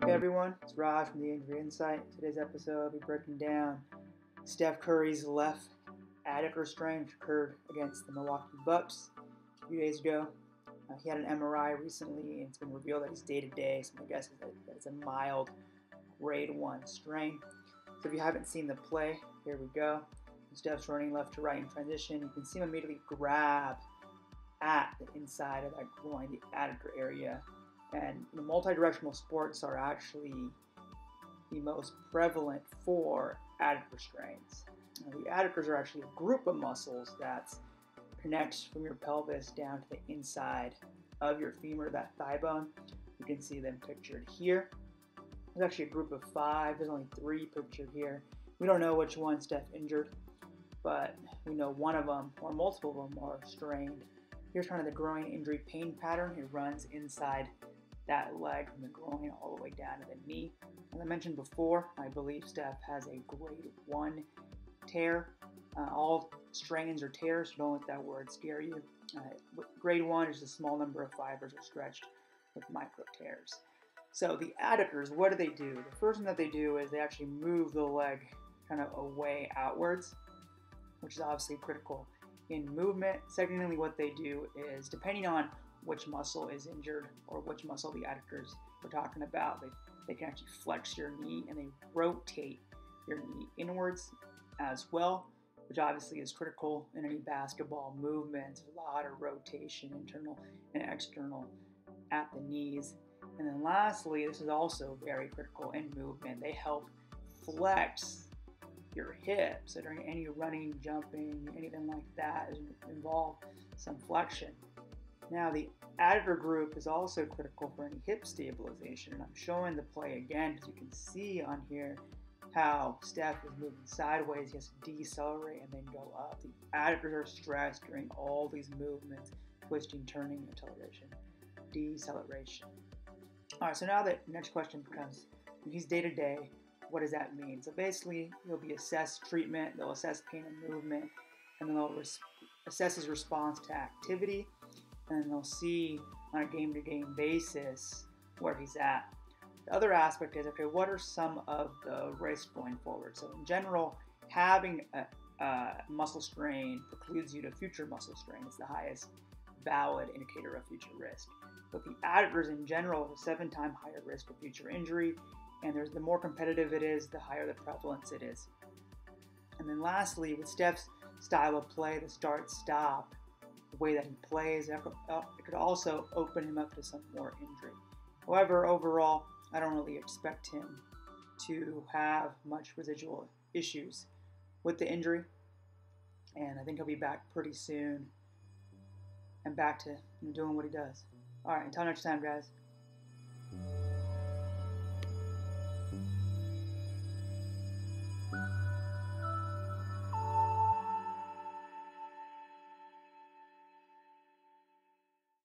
Hey everyone, it's Raj from the Injury Insight. Today's episode I'll be breaking down Steph Curry's left adductor strain, which occurred against the Milwaukee Bucks a few days ago. He had an MRI recently, and it's been revealed that he's day-to-day, so my guess is that it's a mild grade 1 strain. So if you haven't seen the play, here we go. Steph's running left to right in transition. You can see him immediately grab at the inside of that groin, the adductor area. And multi-directional sports are actually the most prevalent for adductor strains. The adductors are actually a group of muscles that connects from your pelvis down to the inside of your femur, that thigh bone. You can see them pictured here. There's actually a group of 5. There's only 3 pictured here. We don't know which one Steph injured, but we know one of them or multiple of them are strained. Here's kind of the groin injury pain pattern. It runs inside that leg from the groin all the way down to the knee. As I mentioned before, I believe Steph has a grade 1 tear. All strains or tears, so don't let that word scare you. Grade 1 is a small number of fibers are stretched with micro tears. So the adductors, what do they do? The first thing that they do is they actually move the leg kind of away outwards, which is obviously critical in movement. Secondly, what they do is, depending on which muscle is injured or which muscle the adductors we're talking about, they can actually flex your knee and they rotate your knee inwards as well, which obviously is critical in any basketball movement. A lot of rotation, internal and external, at the knees. And then lastly, this is also very critical in movement. They help flex your hips. So during any running, jumping, anything like that is involved some flexion. Now the adductor group is also critical for any hip stabilization, and I'm showing the play again because you can see on here how Steph is moving sideways. He has to decelerate and then go up. The adductors are stressed during all these movements: twisting, turning, acceleration, deceleration. All right, so now the next question becomes, when he's day-to-day, what does that mean? So basically, he'll be assessed treatment, they'll assess pain and movement, and then they'll assess his response to activity, and then they'll see on a game-to-game basis where he's at. The other aspect is, okay, what are some of the risks going forward? So in general, having a muscle strain precludes you to future muscle strain. It's the highest valid indicator of future risk. But the adductors in general have a 7-time higher risk of future injury, and the more competitive it is, the higher the prevalence it is. And then lastly, with Steph's style of play, the start-stop, the way that he plays, it could also open him up to some more injury. However, overall, I don't really expect him to have much residual issues with the injury, and I think he'll be back pretty soon and back to doing what he does. All right, until next time, guys.